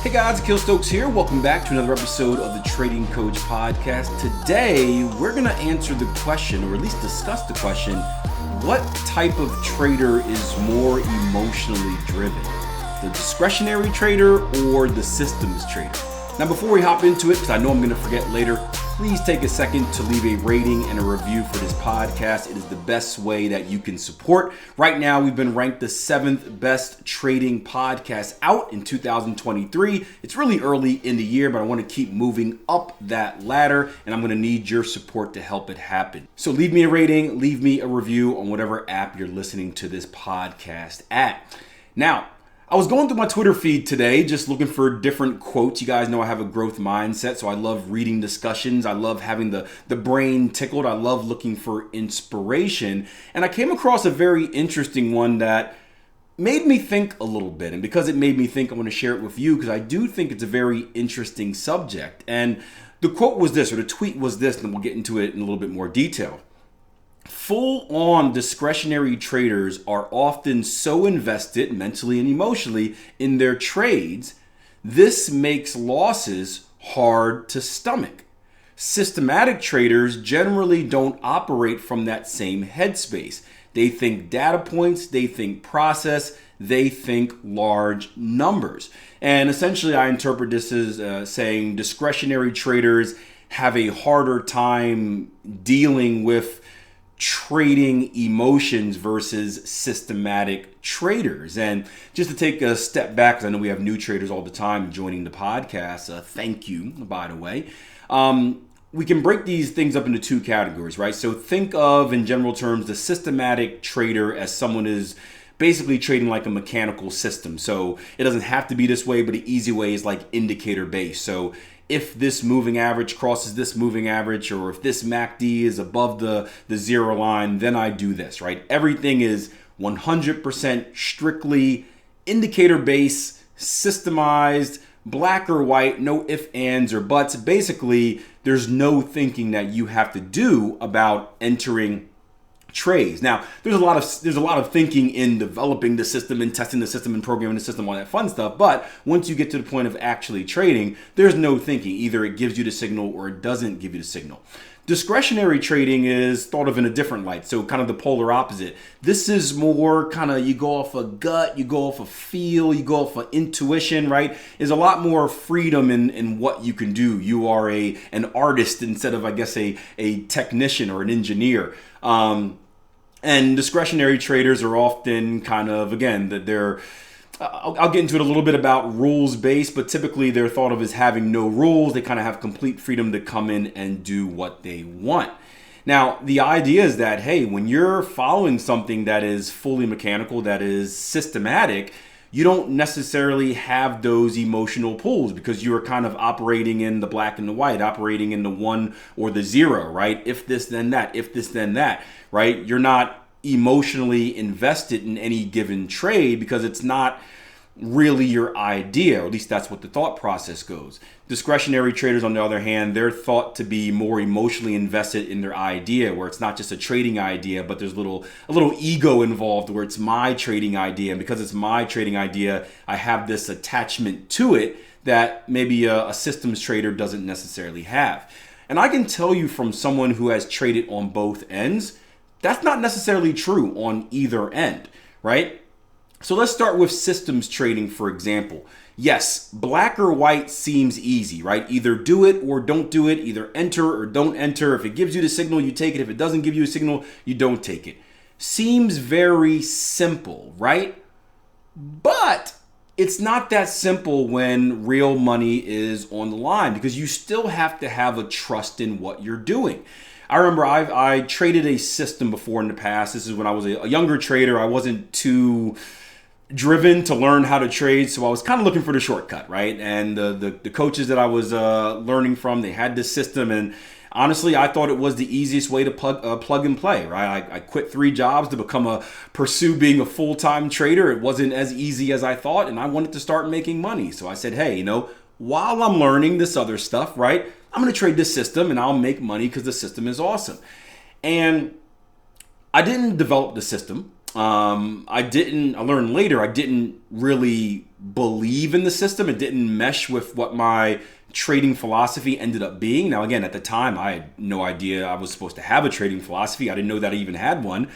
Hey guys, Akil here. Welcome back to another episode of the Trading Coach Podcast. Today, we're going to answer the question, or at least discuss the question, what type of trader is more emotionally driven? The discretionary trader or the systems trader? Now, before we hop into it, because I know I'm going to forget later, please take a second to leave a rating and a review for this podcast. It is the best way that you can support. Right now, we've been ranked the 7th best trading podcast out in 2023. It's really early in the year, but I want to keep moving up that ladder, and I'm going to need your support to help it happen. So leave me a rating, leave me a review on whatever app you're listening to this podcast at. Now, I was going through my Twitter feed today, just looking for different quotes. You guys know I have a growth mindset, so I love reading discussions. I love having the brain tickled. I love looking for inspiration. And I came across a very interesting one that made me think a little bit. And because it made me think, I'm going to share it with you because I do think it's a very interesting subject. And the quote was this, or the tweet was this, and we'll get into it in a little bit more detail. Full-on discretionary traders are often so invested mentally and emotionally in their trades, this makes losses hard to stomach. Systematic traders generally don't operate from that same headspace. They think data points, they think process, they think large numbers. And essentially, I interpret this as saying discretionary traders have a harder time dealing with trading emotions versus systematic traders. And just to take a step back, because I know we have new traders all the time joining the podcast. Thank you, by the way. We can break these things up into two categories, right? So think of, in general terms, the systematic trader as someone is basically trading like a mechanical system. So it doesn't have to be this way, but the easy way is like indicator based. So if this moving average crosses this moving average, or if this MACD is above the zero line, then I do this, right? Everything is 100% strictly indicator based, systemized, black or white, no ifs, ands, or buts. Basically, there's no thinking that you have to do about entering trades. Now, there's a lot of thinking in developing the system and testing the system and programming the system, all that fun stuff. But once you get to the point of actually trading, there's no thinking. Either it gives you the signal or it doesn't give you the signal. Discretionary trading is thought of in a different light. So kind of the polar opposite. This is more kind of, you go off a gut, you go off a feel, you go off of intuition, right? There's a lot more freedom in what you can do. You are an artist instead of, I guess, a technician or an engineer. And discretionary traders are often kind of, again, that they're, I'll get into it a little bit about rules-based, but typically they're thought of as having no rules. They kind of have complete freedom to come in and do what they want. Now, the idea is that, hey, when you're following something that is fully mechanical, that is systematic, you don't necessarily have those emotional pulls because you are kind of operating in the black and the white, operating in the 1 or the 0, right? If this, then that, if this, then that, right? You're not emotionally invested in any given trade because it's not really your idea, or at least that's what the thought process goes. Discretionary traders, on the other hand, they're thought to be more emotionally invested in their idea, where it's not just a trading idea, but there's a little ego involved where it's my trading idea. And because it's my trading idea, I have this attachment to it that maybe a systems trader doesn't necessarily have. And I can tell you from someone who has traded on both ends, that's not necessarily true on either end, right? So let's start with systems trading, for example. Yes, black or white seems easy, right? Either do it or don't do it, either enter or don't enter. If it gives you the signal, you take it. If it doesn't give you a signal, you don't take it. Seems very simple, right? But it's not that simple when real money is on the line because you still have to have a trust in what you're doing. I remember I traded a system before in the past. This is when I was a younger trader. I wasn't too driven to learn how to trade, so I was kind of looking for the shortcut, right? And the coaches that I was learning from, they had this system, and honestly, I thought it was the easiest way to plug and play, right? I quit 3 jobs to pursue being a full-time trader. It wasn't as easy as I thought, and I wanted to start making money. So I said, hey, while I'm learning this other stuff, right, I'm going to trade this system and I'll make money because the system is awesome. And I didn't develop the system. I learned later, I didn't really believe in the system. It didn't mesh with what my trading philosophy ended up being. Now, again, at the time, I had no idea I was supposed to have a trading philosophy. I didn't know that I even had one.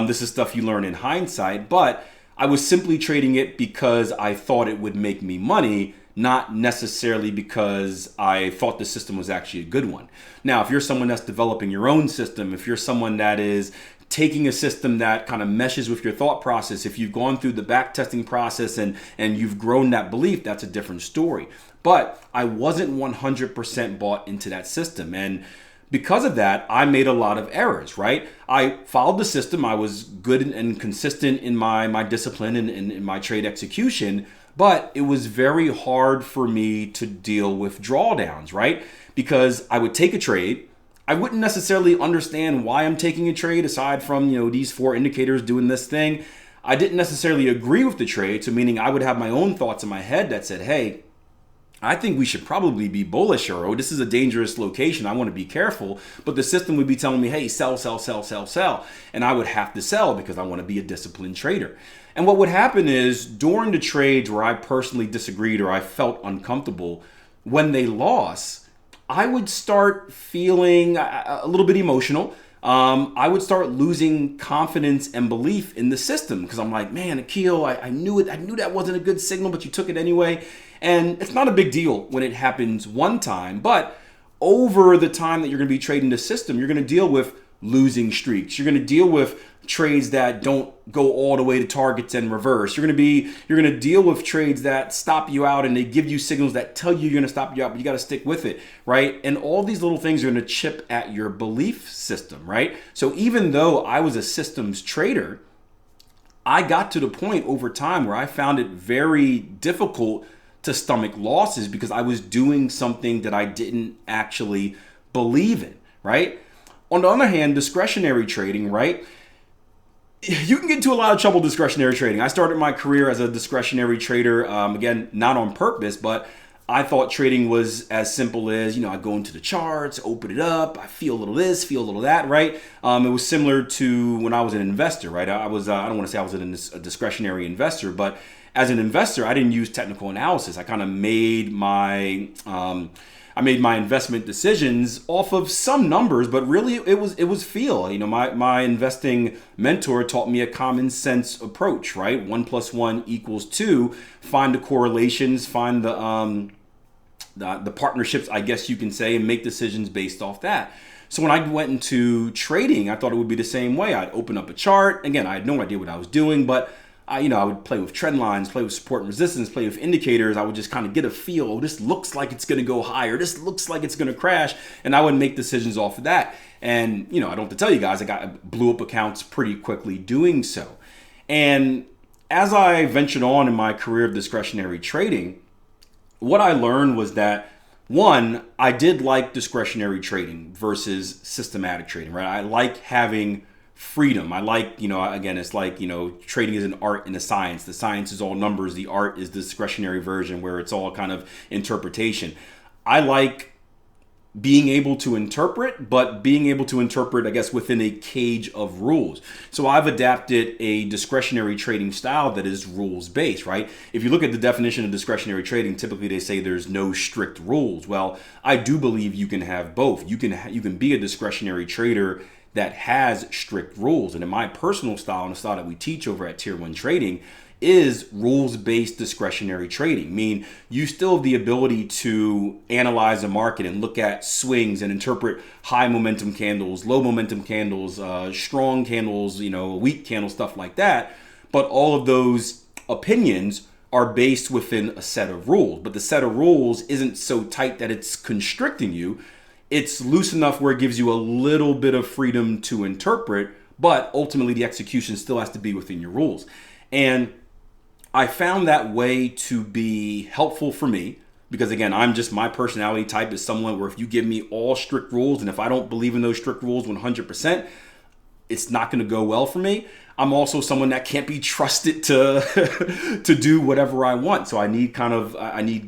This is stuff you learn in hindsight, but I was simply trading it because I thought it would make me money, not necessarily because I thought the system was actually a good one. Now, if you're someone that's developing your own system, if you're someone that is taking a system that kind of meshes with your thought process, if you've gone through the back testing process and you've grown that belief, that's a different story. But I wasn't 100% bought into that system. And because of that, I made a lot of errors, right? I followed the system. I was good and consistent in my discipline and in my trade execution, but it was very hard for me to deal with drawdowns, right? Because I would take a trade. I wouldn't necessarily understand why I'm taking a trade aside from, these 4 indicators doing this thing. I didn't necessarily agree with the trade, so meaning I would have my own thoughts in my head that said, hey, I think we should probably be bullish, or oh, this is a dangerous location, I want to be careful. But the system would be telling me, hey, sell, sell, sell, sell, sell. And I would have to sell because I want to be a disciplined trader. And what would happen is during the trades where I personally disagreed or I felt uncomfortable, when they lost, I would start feeling a little bit emotional. I would start losing confidence and belief in the system because I'm like, man, Akil, I knew it. I knew that wasn't a good signal, but you took it anyway. And it's not a big deal when it happens one time, but over the time that you're going to be trading the system, you're going to deal with losing streaks. You're going to deal with trades that don't go all the way to targets and reverse. You're going to deal with trades that stop you out and they give you signals that tell you you're going to stop you out, but you got to stick with it, right? And all these little things are going to chip at your belief system, right? So even though I was a systems trader, I got to the point over time where I found it very difficult to stomach losses because I was doing something that I didn't actually believe in, right? On the other hand, discretionary trading, right? You can get into a lot of trouble discretionary trading. I started my career as a discretionary trader, again, not on purpose, but I thought trading was as simple as, I go into the charts, open it up, I feel a little this, feel a little that, right? It was similar to when I was an investor, right? I don't want to say I was a discretionary investor, but as an investor, I didn't use technical analysis. I kind of made my investment decisions off of some numbers, but really it was feel. My investing mentor taught me a common sense approach, right? 1 + 1 = 2. Find the correlations, find the partnerships, I guess you can say, and make decisions based off that. So when I went into trading, I thought it would be the same way. I'd open up a chart. Again, I had no idea what I was doing, but I would play with trend lines, play with support and resistance, play with indicators. I would just kind of get a feel. Oh, this looks like it's going to go higher. This looks like it's going to crash. And I would make decisions off of that. And, I don't have to tell you guys, I blew up accounts pretty quickly doing so. And as I ventured on in my career of discretionary trading, what I learned was that, one, I did like discretionary trading versus systematic trading, right? I like having freedom. I like, again, it's like, trading is an art and a science. The science is all numbers. The art is the discretionary version where it's all kind of interpretation. I like being able to interpret, but being able to interpret, I guess, within a cage of rules. So I've adapted a discretionary trading style that is rules-based, right? If you look at the definition of discretionary trading, typically they say there's no strict rules. Well, I do believe you can have both. You can be a discretionary trader that has strict rules. And in my personal style, and the style that we teach over at Tier 1 Trading, is rules-based discretionary trading. Meaning you still have the ability to analyze the market and look at swings and interpret high momentum candles, low momentum candles, strong candles, weak candles, stuff like that. But all of those opinions are based within a set of rules. But the set of rules isn't so tight that it's constricting you. It's loose enough where it gives you a little bit of freedom to interpret, but ultimately the execution still has to be within your rules. And I found that way to be helpful for me because, again, my personality type is someone where if you give me all strict rules and if I don't believe in those strict rules 100%, it's not going to go well for me. I'm also someone that can't be trusted to to do whatever I want. So I need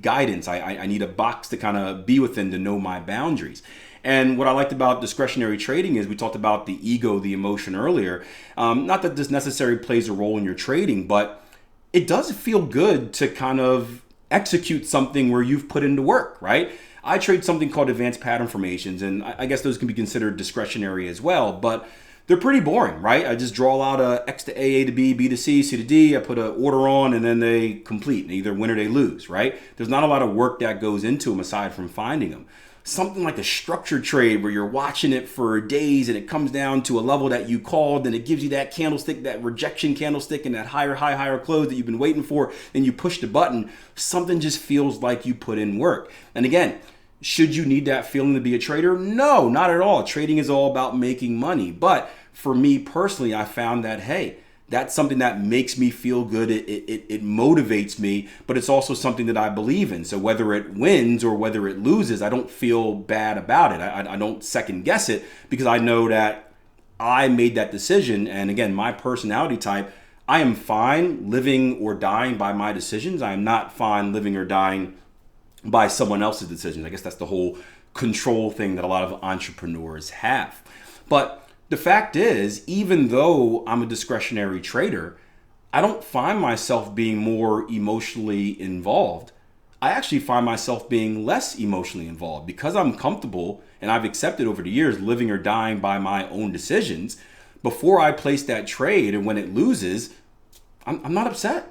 guidance. I need a box to kind of be within to know my boundaries. And what I liked about discretionary trading is we talked about the ego, the emotion earlier. Not that this necessarily plays a role in your trading, but it does feel good to kind of execute something where you've put into work, right? I trade something called advanced pattern formations, and I guess those can be considered discretionary as well, but they're pretty boring, right? I just draw out a X to A to B, B to C, C to D. I put an order on, and then they complete. They either win or they lose, right? There's not a lot of work that goes into them aside from finding them. Something like a structured trade where you're watching it for days and it comes down to a level that you called, and it gives you that candlestick, that rejection candlestick, and that higher high, higher close that you've been waiting for. Then you push the button. Something just feels like you put in work. And again, should you need that feeling to be a trader? No, not at all. Trading is all about making money. But for me personally, I found that, hey, that's something that makes me feel good. It motivates me, but it's also something that I believe in. So whether it wins or whether it loses, I don't feel bad about it. I don't second guess it because I know that I made that decision. And again, my personality type, I am fine living or dying by my decisions. I am not fine living or dying by someone else's decisions. I guess that's the whole control thing that a lot of entrepreneurs have. But the fact is, even though I'm a discretionary trader, I don't find myself being more emotionally involved. I actually find myself being less emotionally involved because I'm comfortable and I've accepted over the years living or dying by my own decisions. Before I place that trade and when it loses, I'm not upset.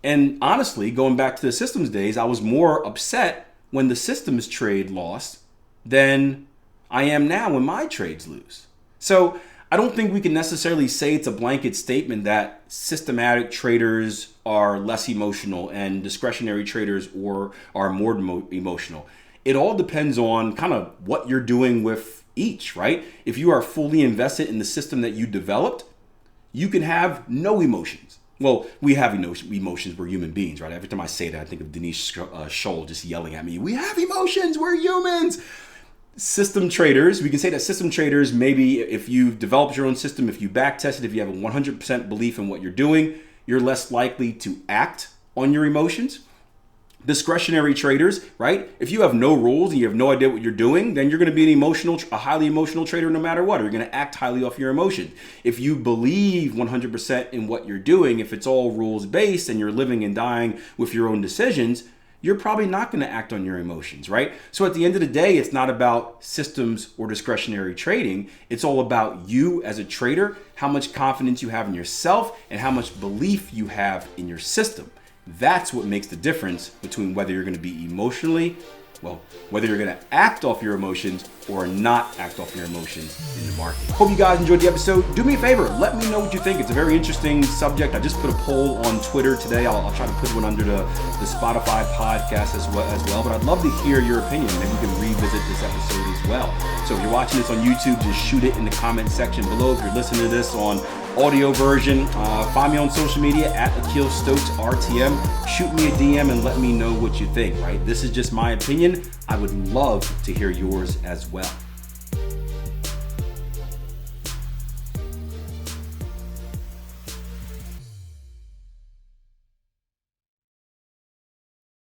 And honestly, going back to the systems days, I was more upset when the systems trade lost than I am now when my trades lose. So I don't think we can necessarily say it's a blanket statement that systematic traders are less emotional and discretionary traders are more emotional. It all depends on kind of what you're doing with each, right? If you are fully invested in the system that you developed, you can have no emotions. Well, we have emotions. We're human beings, right? Every time I say that, I think of Denise Scholl just yelling at me. We have emotions. We're humans. System traders, we can say that system traders, maybe if you've developed your own system, if you back test it, if you have a 100% belief in what you're doing, you're less likely to act on your emotions. Discretionary traders, right? If you have no rules and you have no idea what you're doing, then you're going to be a highly emotional trader no matter what, or you're going to act highly off your emotions. If you believe 100% in what you're doing, if it's all rules based and you're living and dying with your own decisions, you're probably not going to act on your emotions, right? So at the end of the day, it's not about systems or discretionary trading. It's all about you as a trader, how much confidence you have in yourself and how much belief you have in your system. That's what makes the difference between whether you're going to be whether you're going to act off your emotions or not act off your emotions in the market. Hope you guys enjoyed the episode. Do me a favor, let me know what you think. It's a very interesting subject. I just put a poll on Twitter today. I'll try to put one under the Spotify podcast as well, but I'd love to hear your opinion. Maybe we can revisit this episode as well. So if you're watching this on YouTube, just shoot it in the comment section below. If you're listening to this on audio version, find me on social media at Akil Stokes RTM. Shoot me a DM and let me know what you think, right? This is just my opinion. I would love to hear yours as well.